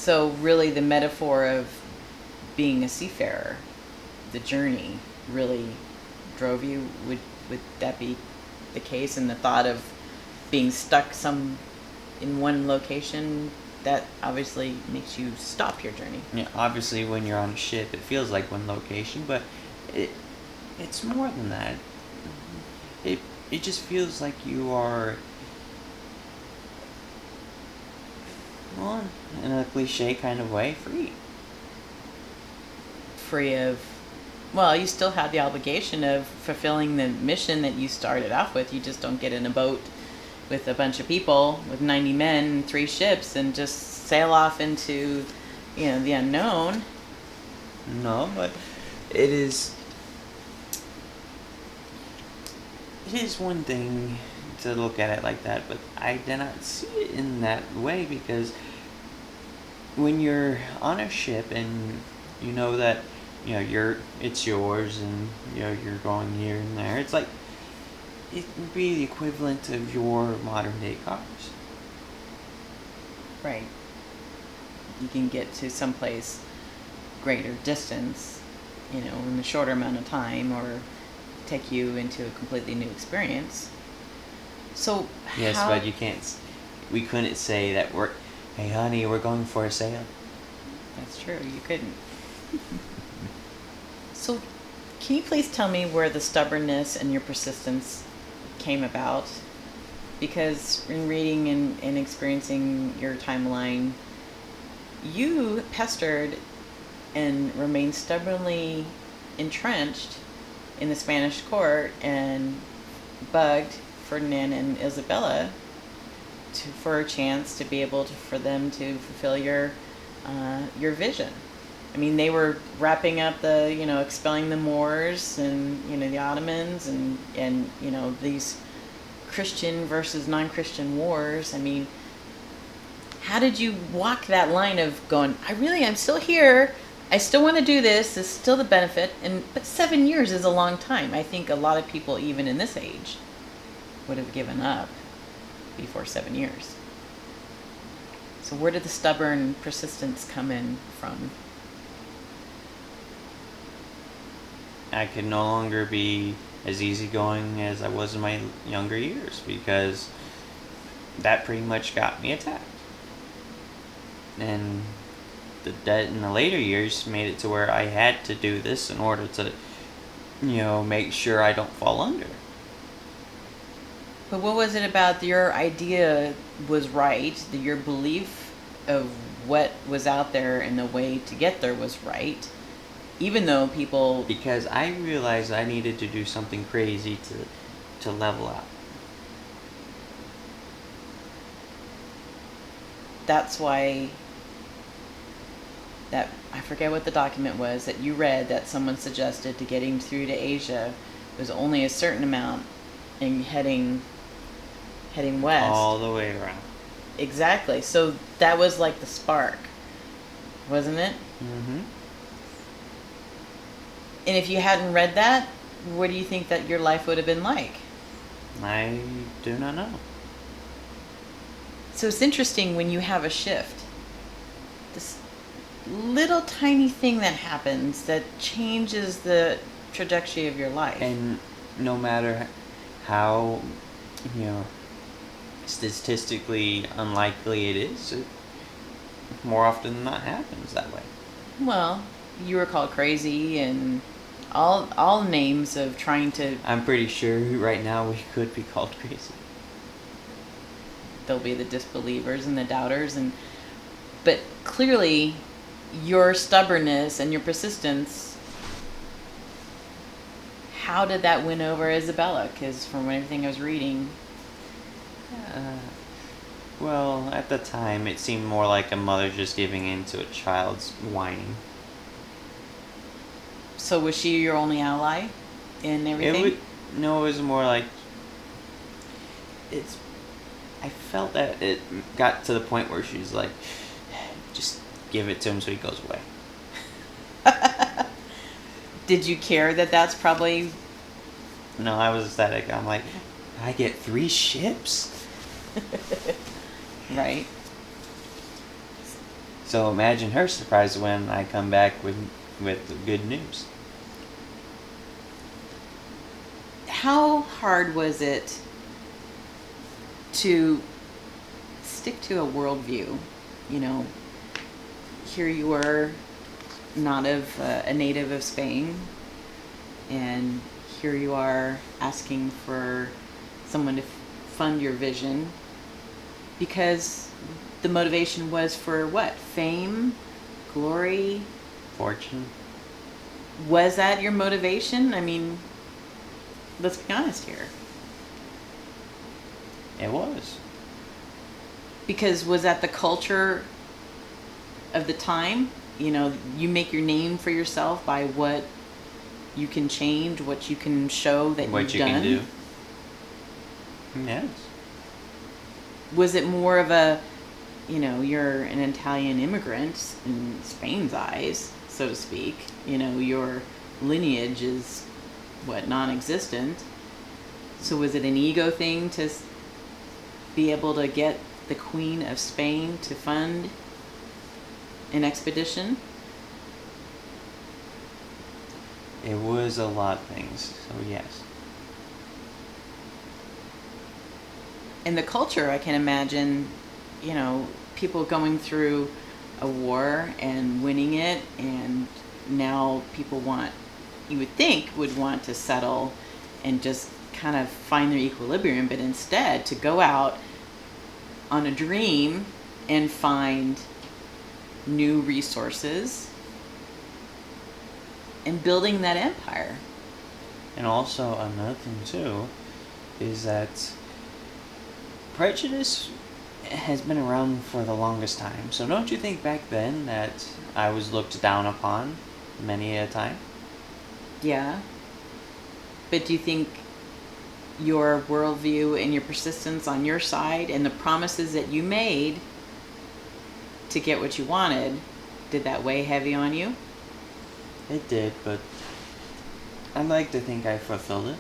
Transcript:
So really the metaphor of being a seafarer, the journey, really drove you? Would that be the case? And the thought of being stuck in one location, that obviously makes you stop your journey. Yeah, obviously when you're on a ship, it feels like one location, but it's more than that. It just feels like you are, well, in a cliche kind of way, free. Free of, well, you still have the obligation of fulfilling the mission that you started off with. You just don't get in a boat with a bunch of people, with 90 men and 3 ships, and just sail off into, the unknown. No, but it is one thing to look at it like that, but I do not see it in that way, because when you're on a ship and you know that it's yours, and you're going here and there, it's like it would be the equivalent of your modern day cars. Right. You can get to someplace greater distance, in a shorter amount of time, or take you into a completely new experience. So yes, but you can't. We couldn't say that hey honey, we're going for a sail. That's true. You couldn't. So, can you please tell me where the stubbornness and your persistence came about? Because in reading and experiencing your timeline, you pestered and remained stubbornly entrenched in the Spanish court and bugged Ferdinand and Isabella for a chance to be able for them to fulfill your vision. I mean, they were wrapping up expelling the Moors and, the Ottomans and these Christian versus non-Christian wars. I mean, how did you walk that line of going, I'm still here, I still want to do this, it's still the benefit, but 7 years is a long time. I think a lot of people, even in this age, would have given up before 7 years. So where did the stubborn persistence come in from? I could no longer be as easygoing as I was in my younger years, because that pretty much got me attacked. And in the later years made it to where I had to do this in order to, make sure I don't fall under. But what was it about your idea was right, that your belief of what was out there and the way to get there was right, even though people... Because I realized I needed to do something crazy to level out. That's why that, I forget what the document was that you read, that someone suggested to getting through to Asia was only a certain amount and heading west. All the way around. Exactly. So that was like the spark, wasn't it? Mm-hmm. And if you hadn't read that, what do you think that your life would have been like? I do not know. So it's interesting when you have a shift. This little tiny thing that happens that changes the trajectory of your life. And no matter how, statistically unlikely it is, it more often than not happens that way. Well, you were called crazy and all names of trying to... I'm pretty sure right now we could be called crazy. There'll be the disbelievers and the doubters, but clearly your stubbornness and your persistence, how did that win over Isabella? Because from everything I was reading... Well, at the time, it seemed more like a mother just giving in to a child's whining. So was she your only ally in everything? It was more like... I felt that it got to the point where she's like, just give it to him so he goes away. Did you care that that's probably... No, I was ecstatic. I'm like, I get 3 ships? Right. So imagine her surprise when I come back with good news. How hard was it to stick to a worldview? You know, here you were, not of a native of Spain, and here you are asking for someone to fund your vision, because the motivation was for what? Fame, glory. Fortune. Was that your motivation? I mean, let's be honest here. It was. Because was that the culture of the time? You know, you make your name for yourself by what you can change, what you can show that What you've you done. can do. Yes. Was it more of a, you know, you're an Italian immigrant in Spain's eyes, so to speak. You know, your lineage is, what, non-existent. So was it an ego thing to be able to get the Queen of Spain to fund an expedition? It was a lot of things, so yes. In the culture, I can imagine, you know, people going through a war and winning it, and now people want, you would think, would want to settle and just kind of find their equilibrium, but instead to go out on a dream and find new resources and building that empire. And also another thing too is that prejudice has been around for the longest time. So don't you think back then that I was looked down upon many a time? Yeah. But do you think your worldview and your persistence on your side and the promises that you made to get what you wanted, did that weigh heavy on you? It did, but I'd like to think I fulfilled it.